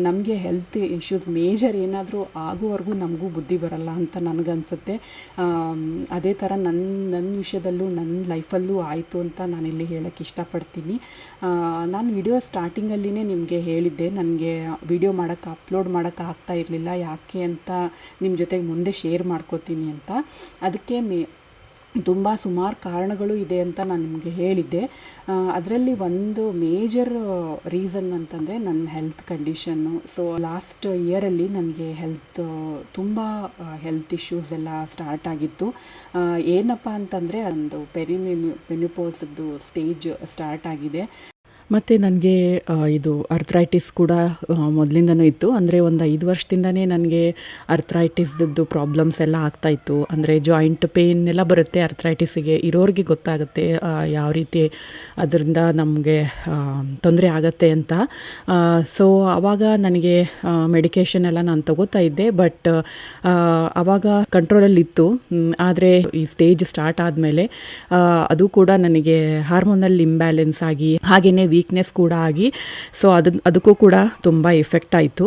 ನಮಗೆ ಹೆಲ್ತ್ ಇಶ್ಯೂಸ್ ಮೇಜರ್ ಏನಾದರೂ ಆಗೋವರೆಗೂ ನಮಗೂ ಬುದ್ಧಿ ಬರಲ್ಲ ಅಂತ ನನಗನ್ಸುತ್ತೆ. ಅದೇ ಥರ ನನ್ನ ವಿಷಯದಲ್ಲೂ ನನ್ನ ಲೈಫಲ್ಲೂ ಆಯಿತು ಅಂತ ನಾನಿಲ್ಲಿ ಹೇಳೋಕ್ಕೆ ಇಷ್ಟಪಡ್ತೀನಿ. ನಾನು ವಿಡಿಯೋ ಸ್ಟಾರ್ಟಿಂಗಲ್ಲಿನೇ ನಿಮಗೆ ಹೇಳಿದ್ದೆ, ನನಗೆ ವಿಡಿಯೋ ಅಪ್ಲೋಡ್ ಮಾಡೋಕ್ಕೆ ಆಗ್ತಾ ಇರಲಿಲ್ಲ. ಯಾಕೆ ಅಂತ ನಿಮ್ಮ ಜೊತೆಗೆ ಮುಂದೆ ಶೇರ್ ಮಾಡ್ಕೋತೀನಿ ಅಂತ. ಅದಕ್ಕೆ ತುಂಬ ಸುಮಾರು ಕಾರಣಗಳು ಇದೆ ಅಂತ ನಾನು ನಿಮಗೆ ಹೇಳಿದ್ದೆ. ಅದರಲ್ಲಿ ಒಂದು ಮೇಜರ್ ರೀಸನ್ ಅಂತಂದರೆ ನನ್ನ ಹೆಲ್ತ್ ಕಂಡೀಷನ್ನು. ಸೊ ಲಾಸ್ಟ್ ಇಯರಲ್ಲಿ ನನಗೆ ತುಂಬ ಹೆಲ್ತ್ ಇಶ್ಯೂಸ್ ಎಲ್ಲ ಸ್ಟಾರ್ಟ್ ಆಗಿತ್ತು. ಏನಪ್ಪ ಅಂತಂದರೆ ಒಂದು ಮೆನೋಪಾಸ್ದು ಸ್ಟೇಜ್ ಸ್ಟಾರ್ಟ್ ಆಗಿದೆ. ಮತ್ತು ನನಗೆ ಇದು ಅರ್ಥ್ರೈಟಿಸ್ ಕೂಡ ಮೊದಲಿಂದನೂ ಇತ್ತು. ಅಂದರೆ ಒಂದು 5 ವರ್ಷದಿಂದನೇ ನನಗೆ ಅರ್ಥ್ರೈಟಿಸ್ದು ಪ್ರಾಬ್ಲಮ್ಸ್ ಎಲ್ಲ ಆಗ್ತಾಯಿತ್ತು. ಅಂದರೆ ಜಾಯಿಂಟ್ ಪೇಯ್ನ್ ಎಲ್ಲ ಬರುತ್ತೆ ಅರ್ಥ್ರೈಟಿಸಿಗೆ. ಇರೋರಿಗೆ ಗೊತ್ತಾಗುತ್ತೆ ಯಾವ ರೀತಿ ಅದರಿಂದ ನಮಗೆ ತೊಂದರೆ ಆಗತ್ತೆ ಅಂತ. ಸೊ ಆವಾಗ ನನಗೆ ಮೆಡಿಕೇಷನ್ ಎಲ್ಲ ನಾನು ತಗೋತಾ ಇದ್ದೆ. ಬಟ್ ಆವಾಗ ಕಂಟ್ರೋಲಲ್ಲಿತ್ತು. ಆದರೆ ಈ ಸ್ಟೇಜ್ ಸ್ಟಾರ್ಟ್ ಆದಮೇಲೆ ಅದು ಕೂಡ ನನಗೆ ಹಾರ್ಮೋನಲ್ ಇಂಬ್ಯಾಲೆನ್ಸ್ ಆಗಿ ಹಾಗೆಯೇ ವೀಕ್ನೆಸ್ ಕೂಡ ಆಗಿ ಸೊ ಅದಕ್ಕೂ ಕೂಡ ತುಂಬ ಎಫೆಕ್ಟ್ ಆಯಿತು.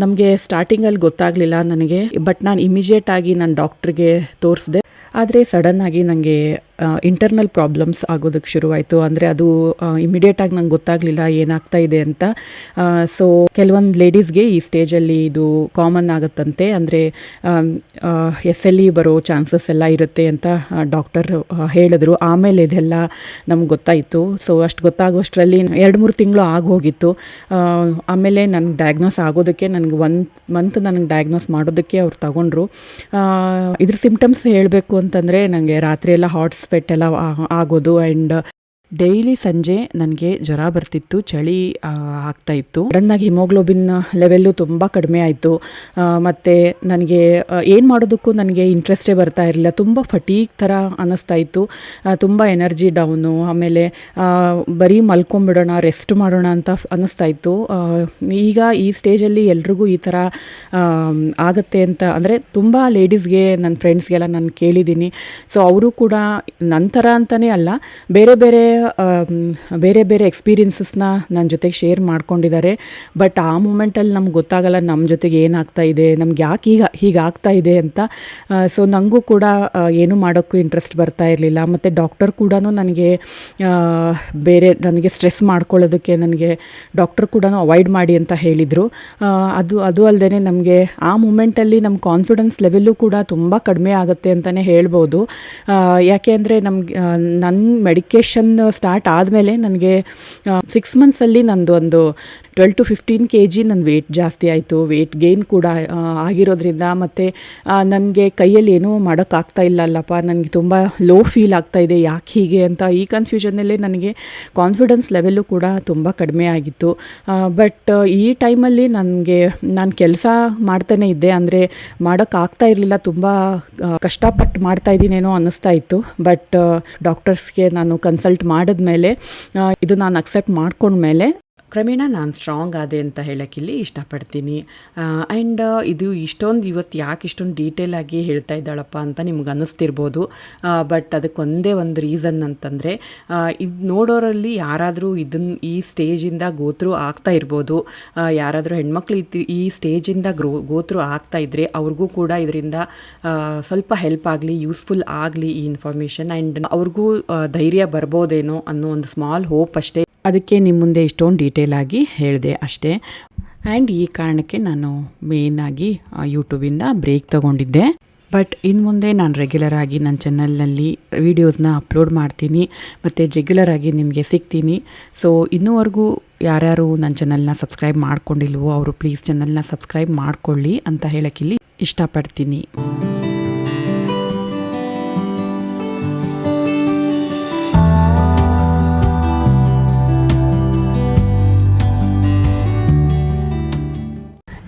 ನಮಗೆ ಸ್ಟಾರ್ಟಿಂಗಲ್ಲಿ ಗೊತ್ತಾಗಲಿಲ್ಲ ನನಗೆ. ಬಟ್ ನಾನು ಇಮಿಡಿಯೇಟಾಗಿ ನಾನು ಡಾಕ್ಟ್ರಿಗೆ ತೋರಿಸಿದೆ. ಆದರೆ ಸಡನ್ನಾಗಿ ನನಗೆ ಇಂಟರ್ನಲ್ ಪ್ರಾಬ್ಲಮ್ಸ್ ಆಗೋದಕ್ಕೆ ಶುರುವಾಯಿತು. ಅಂದರೆ ಅದು ಇಮಿಡಿಯೇಟಾಗಿ ನಂಗೆ ಗೊತ್ತಾಗಲಿಲ್ಲ ಏನಾಗ್ತಾ ಇದೆ ಅಂತ. ಸೊ ಕೆಲವೊಂದು ಲೇಡೀಸ್ಗೆ ಈ ಸ್ಟೇಜಲ್ಲಿ ಇದು ಕಾಮನ್ ಆಗುತ್ತಂತೆ. ಅಂದರೆ SLE ಬರೋ ಚಾನ್ಸಸ್ ಎಲ್ಲ ಇರುತ್ತೆ ಅಂತ ಡಾಕ್ಟರ್ ಹೇಳಿದ್ರು. ಆಮೇಲೆ ಇದೆಲ್ಲ ನಮ್ಗೆ ಗೊತ್ತಾಯಿತು. ಸೊ ಅಷ್ಟು ಗೊತ್ತಾಗೋಷ್ಟರಲ್ಲಿ 2-3 ತಿಂಗಳು ಆಗೋಗಿತ್ತು. ಆಮೇಲೆ ನನಗೆ ಡಯಾಗ್ನೋಸ್ ಆಗೋದಕ್ಕೆ ನನಗೆ 1 ಮಂತ್ ನನಗೆ ಡಯಾಗ್ನೋಸ್ ಮಾಡೋದಕ್ಕೆ ಅವ್ರು ತಗೊಂಡ್ರು. ಇದ್ರ ಸಿಮ್ಟಮ್ಸ್ ಹೇಳಬೇಕು ಅಂತಂದರೆ ನನಗೆ ರಾತ್ರಿ ಎಲ್ಲ ಹಾಟ್ ಸ್ವೆಟ್ ಎಲ್ಲ ಆಗೋದು ಆ್ಯಂಡ್ ಡೈಲಿ ಸಂಜೆ ನನಗೆ ಜ್ವರ ಬರ್ತಿತ್ತು, ಚಳಿ ಆಗ್ತಾಯಿತ್ತು. ಸಡನ್ನಾಗಿ ಹಿಮೋಗ್ಲೋಬಿನ್ ಲೆವೆಲ್ಲು ತುಂಬ ಕಡಿಮೆ ಆಯಿತು. ಮತ್ತು ನನಗೆ ಏನು ಮಾಡೋದಕ್ಕೂ ನನಗೆ ಇಂಟ್ರೆಸ್ಟೇ ಬರ್ತಾ ಇರಲಿಲ್ಲ. ತುಂಬ ಫಟೀಗ್ ಥರ ಅನ್ನಿಸ್ತಾ ಇತ್ತು, ತುಂಬ ಎನರ್ಜಿ ಡೌನು. ಆಮೇಲೆ ಬರೀ ಮಲ್ಕೊಂಬಿಡೋಣ, ರೆಸ್ಟ್ ಮಾಡೋಣ ಅಂತ ಅನ್ನಿಸ್ತಾ ಇತ್ತು. ಈಗ ಈ ಸ್ಟೇಜಲ್ಲಿ ಎಲ್ರಿಗೂ ಈ ಥರ ಆಗುತ್ತೆ ಅಂತ ಅಂದರೆ ತುಂಬ ಲೇಡೀಸ್ಗೆ, ನನ್ನ ಫ್ರೆಂಡ್ಸ್ಗೆಲ್ಲ ನಾನು ಕೇಳಿದ್ದೀನಿ. ಸೊ ಅವರು ಕೂಡ ನಂತರ ಅಂತಲೇ ಅಲ್ಲ, ಬೇರೆ ಬೇರೆ ಎಕ್ಸ್ಪೀರಿಯನ್ಸಸ್ನ ನನ್ನ ಜೊತೆಗೆ ಶೇರ್ ಮಾಡ್ಕೊಂಡಿದ್ದಾರೆ. ಬಟ್ ಆ ಮೂಮೆಂಟಲ್ಲಿ ನಮ್ಗೆ ಗೊತ್ತಾಗಲ್ಲ ನಮ್ಮ ಜೊತೆಗೆ ಏನಾಗ್ತಾ ಇದೆ, ನಮ್ಗೆ ಯಾಕೆ ಹೀಗೆ ಆಗ್ತಾ ಇದೆ ಅಂತ. ಸೊ ನನಗೂ ಕೂಡ ಏನೂ ಮಾಡೋಕ್ಕೂ ಇಂಟ್ರೆಸ್ಟ್ ಬರ್ತಾ ಇರಲಿಲ್ಲ. ಮತ್ತು ಡಾಕ್ಟರ್ ಕೂಡ ನನಗೆ ನನಗೆ ಸ್ಟ್ರೆಸ್ ಮಾಡ್ಕೊಳ್ಳೋದಕ್ಕೆ ನನಗೆ ಡಾಕ್ಟರ್ ಕೂಡ ಅವಾಯ್ಡ್ ಮಾಡಿ ಅಂತ ಹೇಳಿದರು. ಅದು ಅಲ್ಲದೆ ನಮಗೆ ಆ ಮೂಮೆಂಟಲ್ಲಿ ನಮ್ಮ ಕಾನ್ಫಿಡೆನ್ಸ್ ಲೆವೆಲ್ಲು ಕೂಡ ತುಂಬ ಕಡಿಮೆ ಆಗುತ್ತೆ ಅಂತಲೇ ಹೇಳ್ಬೋದು. ಯಾಕೆ ಅಂದರೆ ನನ್ನ ಮೆಡಿಕೇಷನ್ ಸ್ಟಾರ್ಟ್ ಆದಮೇಲೆ ನನಗೆ 6 ಮಂತ್ಸಲ್ಲಿ ನಂದು ಒಂದು 12 to 15 kg ನನ್ನ ವೆಯ್ಟ್ ಜಾಸ್ತಿ ಆಯಿತು. ವೆಯ್ಟ್ ಗೇನ್ ಕೂಡ ಆಗಿರೋದ್ರಿಂದ ಮತ್ತು ನನಗೆ ಕೈಯಲ್ಲಿ ಏನೂ ಮಾಡೋಕ್ಕಾಗ್ತಾ ಇಲ್ಲಲ್ಲಪ್ಪ, ನನಗೆ ತುಂಬ ಲೋ ಫೀಲ್ ಆಗ್ತಾಯಿದೆ, ಯಾಕೆ ಹೀಗೆ ಅಂತ ಈ ಕನ್ಫ್ಯೂಷನ್ನಲ್ಲೇ ನನಗೆ ಕಾನ್ಫಿಡೆನ್ಸ್ ಲೆವೆಲ್ಲು ಕೂಡ ತುಂಬ ಕಡಿಮೆ ಆಗಿತ್ತು. ಬಟ್ ಈ ಟೈಮಲ್ಲಿ ನಾನು ಕೆಲಸ ಮಾಡ್ತಾನೇ ಇದ್ದೆ. ಅಂದರೆ ಮಾಡೋಕ್ಕಾಗ್ತಾ ಇರಲಿಲ್ಲ, ತುಂಬ ಕಷ್ಟಪಟ್ಟು ಮಾಡ್ತಾಯಿದ್ದೀನೇನೋ ಅನ್ನಿಸ್ತಾ ಇತ್ತು. ಬಟ್ ಡಾಕ್ಟರ್ಸ್ಗೆ ನಾನು ಕನ್ಸಲ್ಟ್ ಮಾಡಿದ್ಮೇಲೆ, ಇದು ನಾನು ಅಕ್ಸೆಪ್ಟ್ ಮಾಡ್ಕೊಂಡ್ಮೇಲೆ ಕ್ರಮೇಣ ನಾನು ಸ್ಟ್ರಾಂಗ್ ಆದೆ ಅಂತ ಹೇಳೋಕ್ಕಿಲ್ಲಿ ಇಷ್ಟಪಡ್ತೀನಿ. ಆ್ಯಂಡ್ ಇದು ಇವತ್ತು ಯಾಕೆ ಇಷ್ಟೊಂದು ಡೀಟೇಲಾಗಿ ಹೇಳ್ತಾ ಇದ್ದಾಳಪ್ಪ ಅಂತ ನಿಮ್ಗೆ ಅನ್ನಿಸ್ತಿರ್ಬೋದು. ಬಟ್ ಅದಕ್ಕೊಂದೇ ಒಂದು ರೀಸನ್ ಅಂತಂದರೆ, ಇದು ನೋಡೋರಲ್ಲಿ ಯಾರಾದರೂ ಈ ಸ್ಟೇಜಿಂದ ಗೋತ್ರು ಆಗ್ತಾ ಇರ್ಬೋದು. ಯಾರಾದರೂ ಹೆಣ್ಮಕ್ಳು ಈ ಸ್ಟೇಜಿಂದ ಗೋತ್ರು ಆಗ್ತಾ ಇದ್ದರೆ ಅವ್ರಿಗೂ ಕೂಡ ಇದರಿಂದ ಸ್ವಲ್ಪ ಹೆಲ್ಪ್ ಆಗಲಿ, ಯೂಸ್ಫುಲ್ ಆಗಲಿ ಈ ಇನ್ಫಾರ್ಮೇಷನ್. ಆ್ಯಂಡ್ ಅವ್ರಿಗೂ ಧೈರ್ಯ ಬರ್ಬೋದೇನೋ ಅನ್ನೋ ಒಂದು ಸ್ಮಾಲ್ ಹೋಪ್ ಅಷ್ಟೇ. ಅದಕ್ಕೆ ನಿಮ್ಮ ಮುಂದೆ ಇಷ್ಟೊಂದು ಡೀಟೇಲಾಗಿ ಹೇಳಿದೆ ಅಷ್ಟೇ. ಆ್ಯಂಡ್ ಈ ಕಾರಣಕ್ಕೆ ನಾನು ಮೇಯ್ನಾಗಿ ಯೂಟ್ಯೂಬಿಂದ ಬ್ರೇಕ್ ತೊಗೊಂಡಿದ್ದೆ. ಬಟ್ ಇನ್ನು ಮುಂದೆ ನಾನು ರೆಗ್ಯುಲರಾಗಿ ನನ್ನ ಚಾನಲ್ನಲ್ಲಿ ವೀಡಿಯೋಸ್ನ ಅಪ್ಲೋಡ್ ಮಾಡ್ತೀನಿ ಮತ್ತು ರೆಗ್ಯುಲರಾಗಿ ನಿಮಗೆ ಸಿಗ್ತೀನಿ. ಸೊ ಇನ್ನೂವರೆಗೂ ಯಾರ್ಯಾರು ನನ್ನ ಚಾನಲ್ನ ಸಬ್ಸ್ಕ್ರೈಬ್ ಮಾಡ್ಕೊಂಡಿಲ್ವೋ ಅವರು ಪ್ಲೀಸ್ ಚಾನಲ್ನ ಸಬ್ಸ್ಕ್ರೈಬ್ ಮಾಡ್ಕೊಳ್ಳಿ ಅಂತ ಹೇಳೋಕ್ಕಿಲ್ಲಿ ಇಷ್ಟಪಡ್ತೀನಿ.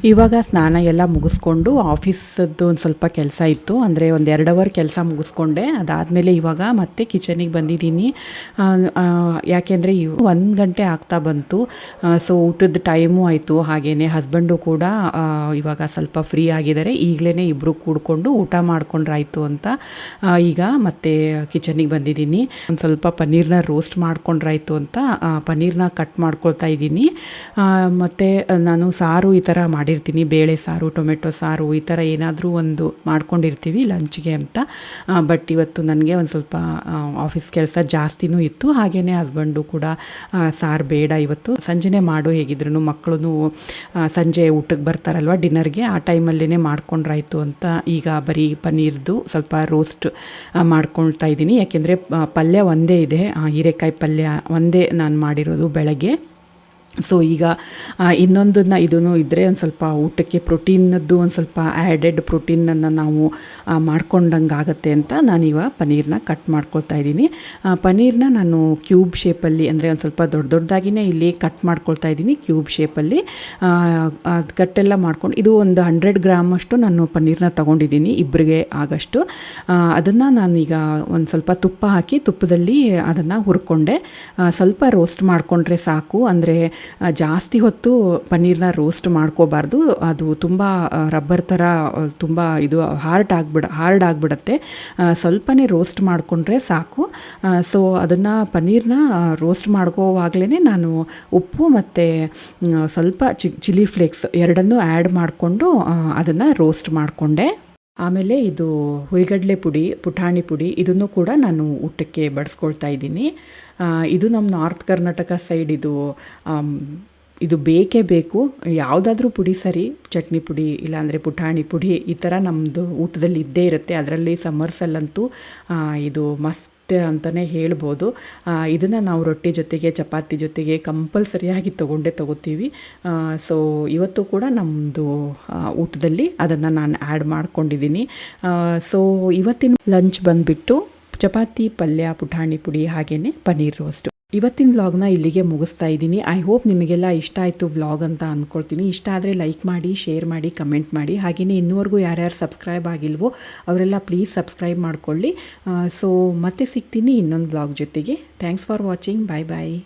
ಇವಾಗ ಸ್ನಾನ ಎಲ್ಲ ಮುಗಿಸ್ಕೊಂಡು ಆಫೀಸದ್ದು ಒಂದು ಸ್ವಲ್ಪ ಕೆಲಸ ಇತ್ತು. ಅಂದರೆ ಒಂದು 2 ಅವರ್ ಕೆಲಸ ಮುಗಿಸ್ಕೊಂಡೆ. ಅದಾದಮೇಲೆ ಇವಾಗ ಮತ್ತೆ ಕಿಚನಿಗೆ ಬಂದಿದ್ದೀನಿ. ಯಾಕೆಂದರೆ 1 ಗಂಟೆ ಆಗ್ತಾ ಬಂತು. ಸೊ ಊಟದ ಟೈಮು ಆಯಿತು. ಹಾಗೆಯೇ ಹಸ್ಬೆಂಡು ಕೂಡ ಇವಾಗ ಸ್ವಲ್ಪ ಫ್ರೀ ಆಗಿದ್ದಾರೆ. ಈಗಲೇ ಇಬ್ಬರು ಕೂಡ್ಕೊಂಡು ಊಟ ಮಾಡ್ಕೊಂಡ್ರಾಯ್ತು ಅಂತ ಈಗ ಮತ್ತೆ ಕಿಚನಿಗೆ ಬಂದಿದ್ದೀನಿ. ಒಂದು ಸ್ವಲ್ಪ ಪನ್ನೀರ್ನ ರೋಸ್ಟ್ ಮಾಡ್ಕೊಂಡ್ರಾಯ್ತು ಅಂತ ಪನ್ನೀರ್ನ ಕಟ್ ಮಾಡ್ಕೊಳ್ತಾ ಇದ್ದೀನಿ. ಮತ್ತು ನಾನು ಸಾರು ಈ ಥರ ಮಾಡಿರ್ತೀನಿ, ಬೇಳೆ ಸಾರು, ಟೊಮೆಟೊ ಸಾರು, ಈ ಥರ ಏನಾದರೂ ಒಂದು ಮಾಡ್ಕೊಂಡಿರ್ತೀವಿ ಲಂಚ್ಗೆ ಅಂತ. ಬಟ್ ಇವತ್ತು ನನಗೆ ಒಂದು ಸ್ವಲ್ಪ ಆಫೀಸ್ ಕೆಲಸ ಜಾಸ್ತಿನೂ ಇತ್ತು. ಹಾಗೆಯೇ ಹಸ್ಬೆಂಡು ಕೂಡ ಸಾರು ಬೇಡ ಇವತ್ತು, ಸಂಜೆನೇ ಮಾಡು, ಹೇಗಿದ್ರು ಮಕ್ಕಳು ಸಂಜೆ ಊಟಕ್ಕೆ ಬರ್ತಾರಲ್ವ ಡಿನ್ನರ್ಗೆ, ಆ ಟೈಮಲ್ಲೇ ಮಾಡ್ಕೊಂಡ್ರಾಯ್ತು ಅಂತ ಈಗ ಬರೀ ಪನ್ನೀರ್ದು ಸ್ವಲ್ಪ ರೋಸ್ಟ್ ಮಾಡ್ಕೊಳ್ತಾ ಇದ್ದೀನಿ. ಯಾಕೆಂದರೆ ಪಲ್ಯ ಒಂದೇ ಇದೆ, ಹೀರೆಕಾಯಿ ಪಲ್ಯ ಒಂದೇ ನಾನು ಮಾಡಿರೋದು ಬೆಳಗ್ಗೆ. ಸೊ ಈಗ ಇನ್ನೊಂದನ್ನು ಇದೂ ಇದ್ದರೆ ಒಂದು ಸ್ವಲ್ಪ ಊಟಕ್ಕೆ ಪ್ರೋಟೀನದ್ದು ಒಂದು ಸ್ವಲ್ಪ ಆ್ಯಡೆಡ್ ಪ್ರೋಟೀನನ್ನು ನಾವು ಮಾಡ್ಕೊಂಡಂಗೆ ಆಗುತ್ತೆ ಅಂತ ನಾನಿವಾಗ ಪನ್ನೀರನ್ನ ಕಟ್ ಮಾಡ್ಕೊಳ್ತಾ ಇದ್ದೀನಿ. ಪನ್ನೀರನ್ನ ನಾನು ಕ್ಯೂಬ್ ಶೇಪಲ್ಲಿ, ಅಂದರೆ ಒಂದು ಸ್ವಲ್ಪ ದೊಡ್ಡದಾಗಿಯೇ ಇಲ್ಲಿ ಕಟ್ ಮಾಡ್ಕೊಳ್ತಾ ಇದ್ದೀನಿ ಕ್ಯೂಬ್ ಶೇಪಲ್ಲಿ. ಅದು ಕಟ್ಟೆಲ್ಲ ಮಾಡ್ಕೊಂಡು, ಇದು ಒಂದು 100 ಗ್ರಾಮಷ್ಟು ನಾನು ಪನ್ನೀರನ್ನ ತೊಗೊಂಡಿದ್ದೀನಿ, ಇಬ್ಬರಿಗೆ ಆಗಷ್ಟು. ಅದನ್ನು ನಾನೀಗ ಒಂದು ಸ್ವಲ್ಪ ತುಪ್ಪ ಹಾಕಿ ತುಪ್ಪದಲ್ಲಿ ಅದನ್ನು ಹುರ್ಕೊಂಡೆ. ಸ್ವಲ್ಪ ರೋಸ್ಟ್ ಮಾಡಿಕೊಂಡ್ರೆ ಸಾಕು. ಅಂದರೆ ಜಾಸ್ತಿ ಹೊತ್ತು ಪನ್ನೀರನ್ನ ರೋಸ್ಟ್ ಮಾಡ್ಕೋಬಾರ್ದು, ಅದು ತುಂಬ ರಬ್ಬರ್ ಥರ ತುಂಬ ಇದು ಹಾರ್ಡ್ ಆಗಿಬಿಡತ್ತೆ. ಸ್ವಲ್ಪನೇ ರೋಸ್ಟ್ ಮಾಡಿಕೊಂಡ್ರೆ ಸಾಕು. ಸೊ ಅದನ್ನು ಪನ್ನೀರನ್ನ ರೋಸ್ಟ್ ಮಾಡ್ಕೋವಾಗಲೇ ನಾನು ಉಪ್ಪು ಮತ್ತು ಸ್ವಲ್ಪ ಚಿಲ್ಲಿ ಫ್ಲೇಕ್ಸ್ ಎರಡನ್ನೂ ಆ್ಯಡ್ ಮಾಡಿಕೊಂಡು ಅದನ್ನು ರೋಸ್ಟ್ ಮಾಡಿಕೊಂಡೆ. ಆಮೇಲೆ ಇದು ಹುರಿಗಡಲೆ ಪುಡಿ, ಪುಟಾಣಿ ಪುಡಿ ಇದನ್ನು ಕೂಡ ನಾನು ಊಟಕ್ಕೆ ಬಡಿಸ್ಕೊಳ್ತಾ ಇದ್ದೀನಿ. ಇದು ನಮ್ಮ ನಾರ್ತ್ ಕರ್ನಾಟಕ ಸೈಡ್ ಇದು ಬೇಕೇ ಬೇಕು. ಯಾವುದಾದ್ರೂ ಪುಡಿ ಸರಿ, ಚಟ್ನಿ ಪುಡಿ ಇಲ್ಲಾಂದರೆ ಪುಟಾಣಿ ಪುಡಿ ಈ ಥರ ನಮ್ಮದು ಊಟದಲ್ಲಿ ಇದ್ದೇ ಇರುತ್ತೆ. ಅದರಲ್ಲಿ ಸಮ್ಮರ್ಸಲ್ಲಂತೂ ಇದು ಮಸ್ಟ್ ಅಂತಲೇ ಹೇಳ್ಬೋದು. ಇದನ್ನು ನಾವು ರೊಟ್ಟಿ ಜೊತೆಗೆ, ಚಪಾತಿ ಜೊತೆಗೆ ಕಂಪಲ್ಸರಿಯಾಗಿ ತೊಗೋತೀವಿ. ಸೊ ಇವತ್ತು ಕೂಡ ನಮ್ಮದು ಊಟದಲ್ಲಿ ಅದನ್ನು ನಾನು ಆ್ಯಡ್ ಮಾಡ್ಕೊಂಡಿದ್ದೀನಿ. ಸೊ ಇವತ್ತಿನ ಲಂಚ್ ಬಂದುಬಿಟ್ಟು ಚಪಾತಿ, ಪಲ್ಯ, ಪುಟಾಣಿ ಪುಡಿ ಹಾಗೆಯೇ ಪನ್ನೀರ್ ರೋಸ್ಟು. ಇವತ್ತಿನ ವ್ಲಾಗ್ನ ಇಲ್ಲಿಗೆ ಮುಗಿಸ್ತಾ ಇದ್ದೀನಿ. ಐ ಹೋಪ್ ನಿಮಗೆಲ್ಲ ಇಷ್ಟ ಆಯಿತು ವ್ಲಾಗ್ ಅಂತ ಅಂದ್ಕೊಳ್ತೀನಿ. ಇಷ್ಟ ಆದರೆ ಲೈಕ್ ಮಾಡಿ, ಶೇರ್ ಮಾಡಿ, ಕಮೆಂಟ್ ಮಾಡಿ. ಹಾಗೆಯೇ ಇನ್ನೂವರೆಗೂ ಯಾರ್ಯಾರು ಸಬ್ಸ್ಕ್ರೈಬ್ ಆಗಿಲ್ವೋ ಅವರೆಲ್ಲ ಪ್ಲೀಸ್ ಸಬ್ಸ್ಕ್ರೈಬ್ ಮಾಡ್ಕೊಳ್ಳಿ. ಸೊ ಮತ್ತೆ ಸಿಗ್ತೀನಿ ಇನ್ನೊಂದು ವ್ಲಾಗ್ ಜೊತೆಗೆ. Thanks for watching. Bye bye.